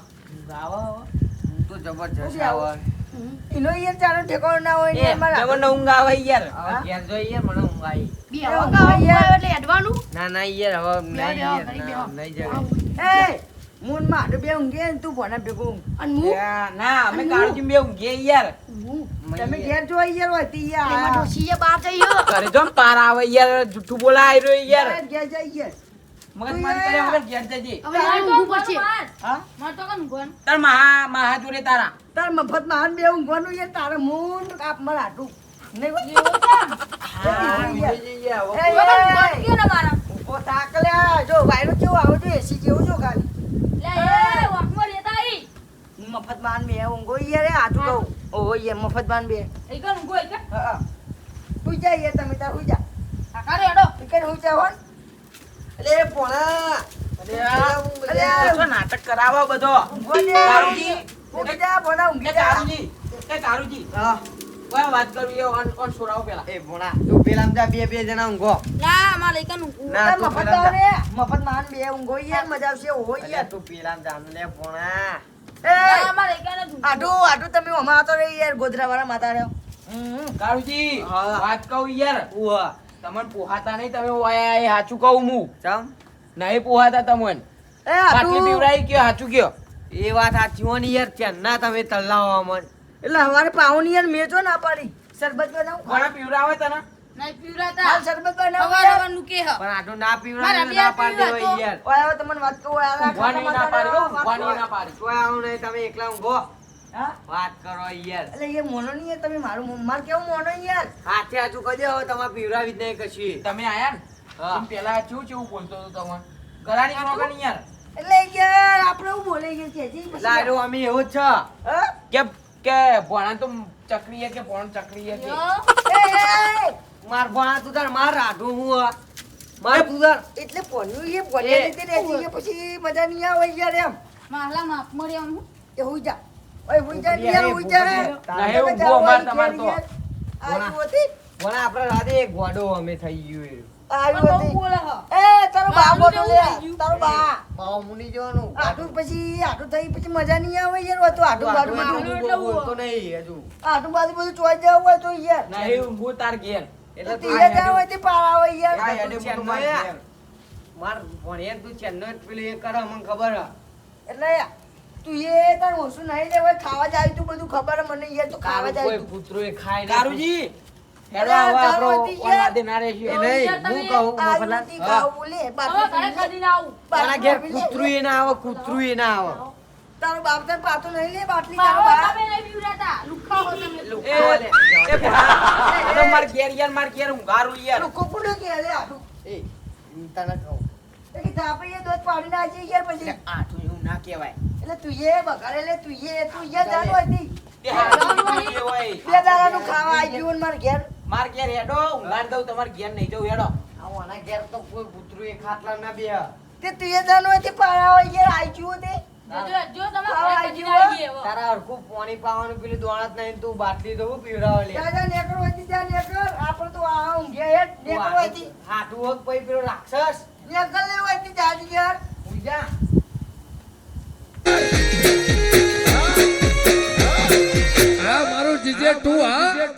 Speaker 2: આવો, આવો. હું તો જબરજસ્ત આવો.
Speaker 3: હમ.
Speaker 4: એનો યાર ચાનો ઠેકાણો ના હોય ને
Speaker 2: એ,
Speaker 4: મારા
Speaker 2: તમને ઊંઘ આવે યાર.
Speaker 4: હા?
Speaker 2: હવે ઘેર જોઈ યાર, મને ઊંઘ આવી.
Speaker 3: બી
Speaker 4: એ
Speaker 3: હવા
Speaker 4: ઊંઘ
Speaker 3: ગાવા
Speaker 4: આવે યાર.
Speaker 3: ઊંઘ આવે એટલે હેડવાનું.
Speaker 2: ના ના યાર હવે નહીં
Speaker 3: બેહો,
Speaker 2: યાર,
Speaker 3: ઘડી
Speaker 2: ના,
Speaker 3: બેહો.
Speaker 2: નહીં જવાય.
Speaker 3: આવું.
Speaker 4: એ મૂન માં આઢું બે ઊંઘે ને તું ભણા ભેગું ઊંઘ.
Speaker 3: અને હું
Speaker 2: યા, ના અમે કાળુજી બે ઊંઘીએ યાર.
Speaker 3: હું
Speaker 4: તમે ઘેર જો યાર હોય તી
Speaker 3: એમાં
Speaker 4: યાર
Speaker 3: ડોશીએ બહાર જઈએ
Speaker 2: ઘરે જો ને પાર આવે યાર, જુઠ્ઠું બોલા આઈ રહ્યો યાર.
Speaker 4: ઘેર જાય યાર
Speaker 2: મગજ મારી કર્યા વગર ઘેર જજે.
Speaker 3: હવે મારે ઊંઘવું પડશે
Speaker 4: હા
Speaker 6: માર તો કન ગોન
Speaker 2: તાર માહા જોડે તારા.
Speaker 4: તાર મફત માં હાન બે ઊંઘવાનું યાર તારે મૂન કાપ માર આઢું નહીં હોય?
Speaker 6: એવું કેમ
Speaker 2: હા,
Speaker 4: યાર.
Speaker 2: બીજે જઈએ હવે.
Speaker 4: એ,
Speaker 6: તો કન
Speaker 4: એ,
Speaker 6: ગોન કયો ને મારા
Speaker 4: ઓ તાક લે આ જો વાયરો કેવો આવે જો એસી જેવું જો ખાલી
Speaker 6: લે એ વાકમાં લેતા આઈ
Speaker 4: મફત માન બે ઊંઘો યાર એ આટું કહું ઓ યાર મફત માન બે
Speaker 6: એ કન ઊંઘો એ કે
Speaker 4: હા હુઈ જા યાર તમે તાર હુઈ જા
Speaker 6: કાઢો હેડો.
Speaker 4: ટીકર હું ચાવન અલે પોણા
Speaker 5: શું નાટક કરાવો બધો કારુજી
Speaker 4: ઊંઘી જા પોણા ઊંઘી
Speaker 5: એ
Speaker 4: જા
Speaker 5: કારુજી એ કારુજી
Speaker 4: હા
Speaker 5: કોઈ વાત કરવી એ ઓન છોરાવો પેલા
Speaker 2: એ ભોણા તું પેલા જા બે જણા ઊંઘો
Speaker 6: ના, મારા લઈકાનું ઊંઘ.
Speaker 2: ના તું
Speaker 4: મફત
Speaker 2: પેલા જા.
Speaker 4: આવે મફત માન બે ઊંઘો યાર મજા આવશે હોય
Speaker 2: અલ્યા
Speaker 4: યાર
Speaker 2: તું પેલા જા લે ભોણા
Speaker 6: ના,
Speaker 4: એ
Speaker 6: મારા લઈકાનું ઊંઘ.
Speaker 4: આટું તમે હમણાં તો રહી યાર ગોધરા વાળા માતા રહ્યો
Speaker 5: કારુજી
Speaker 2: હા.
Speaker 5: વાત કહું યાર
Speaker 2: ઉવા
Speaker 5: તમને પોહાતા નહીં તમે ઓયા એ હાચું કહું હું
Speaker 2: ચમ
Speaker 5: નહીં પોહાતા તમને
Speaker 4: એ
Speaker 5: બાટલી
Speaker 4: આટું
Speaker 5: પીવડાવી કયો હાચું કયો
Speaker 2: એ વાત સાચી હો ને યાર ત્યાંના તમે તલ્લાવો મન
Speaker 4: એટલે હવારે પાઉની યાર મેચો ના પાડી શરબત બનાવું
Speaker 5: કોણે પીવડાવે તને
Speaker 6: નહીં પીવડાતા.
Speaker 4: હાલ શરબત બનાવું
Speaker 6: હવાર
Speaker 4: યાર.
Speaker 6: હવારનું કે હ.
Speaker 2: પણ આટલું ના
Speaker 6: મારા
Speaker 2: પીવડાવે
Speaker 6: બે
Speaker 2: ના પાડી
Speaker 6: પીવડા
Speaker 2: દેવાય
Speaker 6: તો.
Speaker 2: યાર
Speaker 4: ઓય હવે તમને વાત કહું યાર આ
Speaker 5: ઊંઘવાની ના
Speaker 4: ખાટા
Speaker 5: પાડી હો,
Speaker 4: માતા
Speaker 5: ઊંઘવાની ના પાડી
Speaker 2: કોઈ આવું નહીં તમે એકલા ઊંઘો
Speaker 4: હા
Speaker 2: વાત કરો યાર
Speaker 4: એટલે એ મોનો નહીં યાર તમે મારું માર કેવું મોનો યાર
Speaker 2: હાથે હાચું કહી દે હવે તમારે પીવડાવી જ નહીં કશી
Speaker 5: તમે આયા ને
Speaker 2: હા.
Speaker 5: એમ પેલા ચેવું બોલતો હતો તમને ગરાણી રોગણી યાર
Speaker 4: એટલે યાર આપણે હું બોલે યાર કે જી પછી
Speaker 2: લાડો અમે એવો જ છે
Speaker 4: હા
Speaker 5: કે ભણા તો ચકરી હે કે ભણ ચકરી હે કે
Speaker 6: યો.
Speaker 2: માર ભણા તું તાર માર રાઢું હું આ. માર તું તાર
Speaker 4: એટલે પોન્યું એ પોન્યા રીતે રહેતી એ પછી મજા નહીં આવે યાર એમ
Speaker 6: માહલા માપ મળ્યાનું.
Speaker 4: એ હુઈ જા ઓય હુઈ જા યાર હુઈ જા
Speaker 5: ના, એવું ગો માર તમાર તો.
Speaker 4: આવ્યું હતી
Speaker 2: ભણા આપણે રાધે એક ગોડો અમે થઈ ગયું એ.
Speaker 6: પણ
Speaker 4: આવ્યું
Speaker 6: બહુ
Speaker 4: હતી
Speaker 6: બોલે હ.
Speaker 4: એ તારો બા
Speaker 6: મારું
Speaker 4: બોલો લે
Speaker 6: કેવું થઈ ગયું?
Speaker 4: તારો બા
Speaker 2: બાવ મુની જવાનું
Speaker 4: આટું પછી આટું થઈ પછી મજા નહીં આવે યાર હોય તો આટું બાટું બધું
Speaker 6: આટું એટલે હું.
Speaker 2: બોલતો નહીં હજુ
Speaker 4: આટું બાજુ બધું ચોઈ જવું હોય તો યાર
Speaker 5: નહીં ઊંઘું તાર ઘેર
Speaker 2: એટલે
Speaker 4: તો તીએ જાવ હોય તે પાર આવે યાર
Speaker 2: આ
Speaker 5: હેડે
Speaker 2: તું
Speaker 5: મોટું
Speaker 2: ચેન્નઈ
Speaker 5: માર
Speaker 2: આ.
Speaker 5: ઘેર.
Speaker 2: માર ભણ્યા તું ચેન્નઈ જ પેલું એ કરે મને ખબર હે.
Speaker 4: એટલે તું એ તાર ઓછું નહીં લેવાય ખાવા જાય તું બધું ખબર હે મને યાર તું ખાવા
Speaker 2: તારું
Speaker 4: જાય
Speaker 2: કોઈ
Speaker 4: તું
Speaker 2: કૂતરું એ ખાય નહીં.
Speaker 5: કારુજી હેડો
Speaker 4: અરે,
Speaker 5: હવે
Speaker 4: ચાલો
Speaker 5: આપણો
Speaker 4: હતી યાર.
Speaker 5: ઓલાદે ના રહેશે.
Speaker 2: એ નહીં
Speaker 6: યાર,
Speaker 2: હું
Speaker 6: તમે-
Speaker 2: કહું
Speaker 4: આ
Speaker 2: મફતલાલ.
Speaker 4: નથી ખાવું લે
Speaker 6: હવે
Speaker 4: બાટલી
Speaker 6: ઘરે
Speaker 4: પી લે.
Speaker 6: ખાધીને આવું.
Speaker 2: તારા ઘેર કૂતરું એ ના આવે કૂતરું એ ના આવે
Speaker 4: તારો બાપ તાર પાતો નહીં લે બાટલી તારો
Speaker 6: મારો
Speaker 4: બા
Speaker 6: તમે નહીં પીવડાતા. લુખ્ખા હો તમે.
Speaker 5: એ ભણા, આ તો માર ઘેર યાર માર ઘેર ઊંઘારું યાર
Speaker 4: લોકો કોને કે લે આટું
Speaker 2: એ હું તને કહું
Speaker 4: એ કે તાપે એ દૂધ પાડી નાખી યાર પછી
Speaker 2: એટલે આઠું એવું ના કહેવાય
Speaker 4: એટલે તું એ બગાડે લે તું એ જાણો હતી
Speaker 5: તે હાચું કીધું એ હોય.
Speaker 4: બે દાડાનું ખાવા આવી ગયું ને માર ઘેર
Speaker 5: માર ઘેર હેડો ઊંઘાડ દઉં તમાર ઘેર નહીં જવું હેડો
Speaker 2: આના ઘેર તો કોઈ કૂતરું એ ખાટલા ના બે
Speaker 4: તે તું એ જાણો હતી પાડા યાર આવી ગયું તે
Speaker 6: જો તમે
Speaker 4: ખાવા
Speaker 6: ઘરે
Speaker 4: આવી
Speaker 6: ખાધીને
Speaker 4: ગયું
Speaker 6: આવીએ હવે.
Speaker 2: તારા હરખું પાણી પાવાનું પેલું દોણત નહીં તું બાટલી દઉં પીવડાવે લે
Speaker 4: જા જા નેકર હતી ત્યાં નેકર આપણે તો આ ઊંઘ્યા હેડ નેકર હતી
Speaker 2: હાટું હોત પછી પેલો રાક્ષસ
Speaker 4: નેકર લે હતી જાજી યાર
Speaker 2: ઉજા
Speaker 7: આ મારું જીજે 2 હા